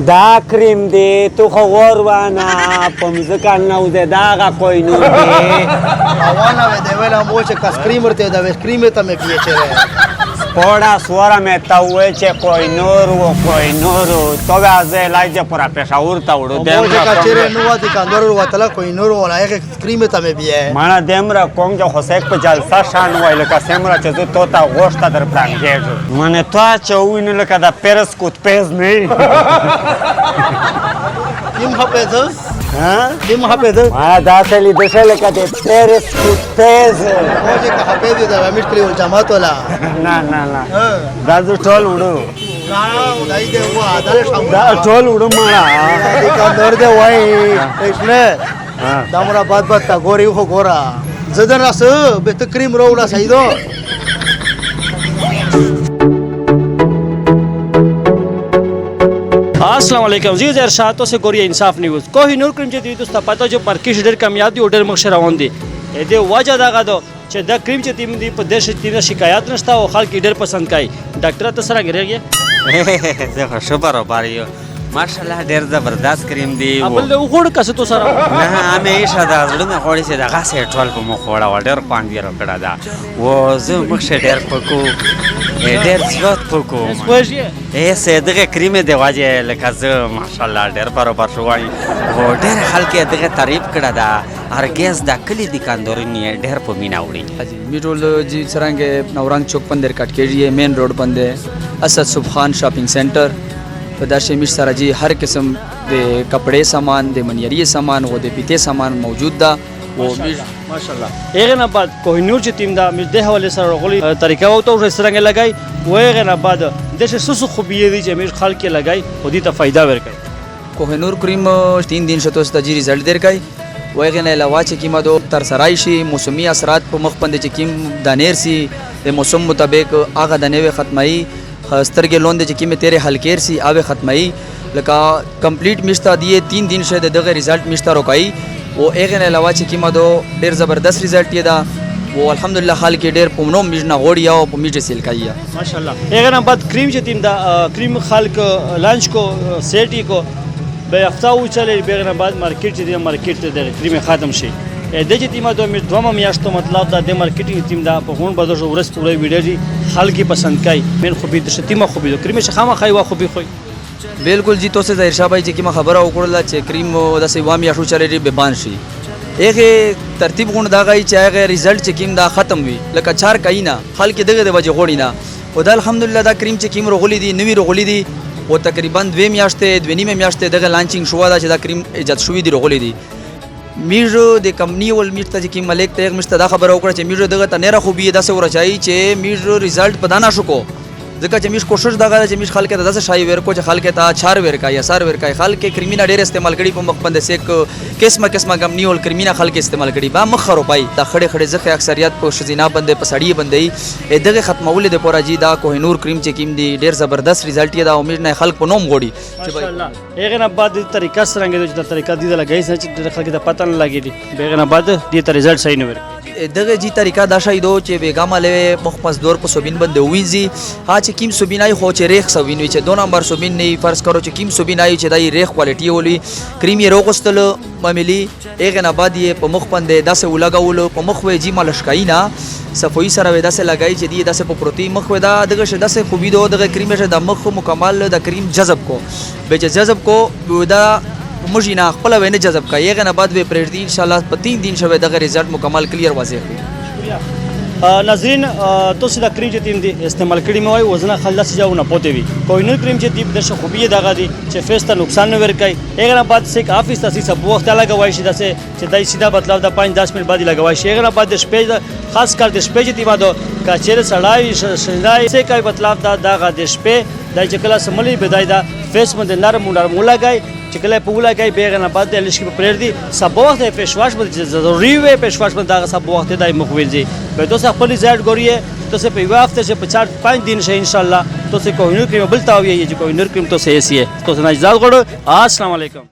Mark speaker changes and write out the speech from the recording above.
Speaker 1: دا کریم دی تو خو غوروانه په مځکه ننوځې دغه کوهنور دی
Speaker 2: Awana me debe la moche cascrimer te da vescrime ta me piacere.
Speaker 1: سپوړه سوره مې ته وویل چې کوهنور و کوهنور و تو بیا زه علاج دی پوره پېښور ته وړو
Speaker 2: Moche cacere nu ati candor watala coinor wala ege cascrime ta me bie.
Speaker 1: مانه دومره کوم چې خوسیک په جلسه شان وای لکه څومره چې زه تو ته غوښته در پړانګېږم منې تا چې ووینو لکه د پیرس کوتپیز نه یې
Speaker 2: Kim hapedă?
Speaker 1: ها
Speaker 2: Kim hapedă?
Speaker 1: ما داسې لیده شوی لکه د پیرس کوتپیز
Speaker 2: Moche ca hapedă de la mișcăli ultimatul ăla.
Speaker 1: نه نه نه دا زه ټول وړو
Speaker 2: Na, da ide ua, dale șamu.
Speaker 1: دا ټول وړو مړه
Speaker 2: Adi candor de wai, ești ne? Da mura bat ta gori ho gora. Zădăn la să, be te crim rău la saido.
Speaker 3: अस्सलाम वालेकुम जी इरशाद से गोरिया इंसाफ न्यूज़ कोहिनूर क्रीम چې دوی تاسو پته جو مارکیټ ډېر کامیاب دی او ډېر مخ روان دي دې وجه دا غاډو چې دا کریم چې تیم دی په دیش تیم شکایت نشته او خلک ډېر پسند کوي ډاکټر ته سره غریږي
Speaker 4: زه خو ښه برابر یو ماشاءالله ډېر زبردست کریم دی
Speaker 3: خپل له وګړو کس ته سره
Speaker 4: نه همیشه دا زړه مې غواړي چې دغه سې ټول په مخ وړه و ډېر خوند یې راکړه ده و زه مخ ډېر پکو ډېر زیات پکو
Speaker 3: سپوږی
Speaker 4: ایسه دغه کریم دی واجه لکه زه ماشاءالله ډېر برابر شوی و ډېر خلک یې دغه تعریف کړه ده هرګز دا کلی دکاندارین یې ډېر په مینه وړي
Speaker 5: میټرول جی څرنګه نورنګ چوک پندر کټ کېږي مین روډ باندې اسد صبح خان شاپینګ سنټر په داسې مش سره جی هر قسم د کپڑے سامان د منیری سامان او د پیته سامان موجود ده و
Speaker 3: ماشاءالله هغه نه بعد کوهنور چې تیم دا مې د حواله سره غولي طریقه او ته سرنګ لګای و هغه نه بعد د سسو خوبیه دي چې مې خلک لګای خو دې ته फायदा ورکړي
Speaker 5: کوهنور کریم 3 दिन شتو ست جی رزلټ درکای و هغه نه علاوه چې کیما دو تر سرای شي موسمي اثرات په مخ باندې چې کیم دانیر سي د موسم مطابق هغه د نوې ختمای سترګې لوند چې کیمه تیرې حل کیر سي اوه ختمای لکه کمپلیټ مشتا دی 3 दिन شه دغه رزلټ مشتا روکای او هغه نه علاوه چې کیما دو ډیر زبردست رزلټ یې دا او الحمدلله حال کې ډیر پمنو میجنا غوړی او په میټه سیل کاییا
Speaker 3: ماشاءالله هغه نه بعد کریم چې تیم دا کریم خلک لانچ کو سیټی کو به هفته و چلے به نه بعد مارکیټ چې دی مارکیټ د کریم ختم شي د دې ټیمه دوه دوه میاشتو مطلب دا د مارکیټینګ ټیم دا په غون بدل ورس پوره ویډیو دي خلک پسند کوي من خو به د شتیمه خو به کریم شخامه خای وا خو به خو
Speaker 5: بالکل جی تو سے ظاهر شاه بھائی چې کیما خبره وکړه چې کریم د سیوام یا شو چلے به بان شي هغه ترتیب غون دا غي چې هغه رزلټ چې کیم دا ختم وي لکه چار کاینا خلک دغه د وجه غوړی نه او دا الحمدلله دا کریم چې کیم رغلی دي نوی رغلی دي او تقریبا 2 میاشتې 2 نیمه میاشتې دغه لانچینګ شو دا چې دا کریم ایجاد شوی دی رغلی دي میرو د کمپنی ول میرته چې کیم ملک ته مشته دا خبره وکړه چې میرو دغه تنه خوبي دا څه ورچای چې میرو رزلټ پدانا شو کو ځکه چې میش کوشش دا غواړي چې میش خلک ته داسې شای ور کو چې خلک ته چار ور کا یا سار ور کا خلک کریمینل ډیر استعمال کړي په مخ باندې سیک قسمه کمپنی ول کریمینل خلک استعمال کړي با مخ خروپای دا خړې خړې ځخه اکثریت په شزینا باندې په سړی باندې دغه ختمول د پورا جی دا کوهنور کریم چې کیم دی ډیر زبردست رزلټ یې دا امید نه خلک په نوم غوړي
Speaker 3: ماشاءالله هغه نه بعد طریقه سرنګ د طریقه دی لګای چې خلک ته پته نه لګی دي هغه نه بعد دې ته رزلټ صحیح نه ورکړي
Speaker 5: دغه جی طریقه دا شایدو چې بیګام له مخپس دور په سوبین باندې وینځي ها چې کیم سوبینای خو چې ریخ سوبین وي چې 2 نمبر سوبین نه فرض کرو چې کیم سوبینای چې دای ریخ کوالټي ولي کریم یې روغستل معاملي هغه نه بعد یې په مخ باندې داسې ولګاولو په مخ وې جی مالشکاینا صفوي سره وې داسې لګای چې دی داسې په پروتین مخ وې دا دغه شه داسې خوبي دو دغه کریم شه د مخ مکمل د کریم جذب کو به جذب کو دا مجھینا خپل وینه جذب کا یغه نه بعد به پرېږدي ان شاء الله په 3 दिन شوه دغه رزلټ مکمل کلیر واضح وي
Speaker 3: ناظرین تاسو دا کریم چې تیم دی استعمال کړی مې وای وزن خلاص جاو نه پوتې وي کوینر کریم چې تیم د خوبیه دغه دی چې فیس ته نقصان نه ورکای هغه نه بعد سیک افیس تاسو سب وخت لګوي شي داسه چې دای سیده مطلب د 5-10 منټ بعد لګوي شي هغه نه بعد د شپې خاص کر د شپې چې تیم دو کاچره سړای شندای سې کوي مطلب دا دغه د شپې د چکلا سملی بدای دا فیس باندې نرم لګای چې کله په ولا کوي بیغه نه بعد لشکې په پرېر دي سبا وخت پېښواش باندې ضروري وي پېښواش باندې دا سبا وخت دای مخويږي به تاسو خپل رزلټ ګورئ تاسو په یو هفته چې په 4-5 दिन شه ان شاء الله تاسو کوهنور کریم بل تاوي چې کوهنور کریم تاسو یې سي تاسو نه اجازه غواړو السلام علیکم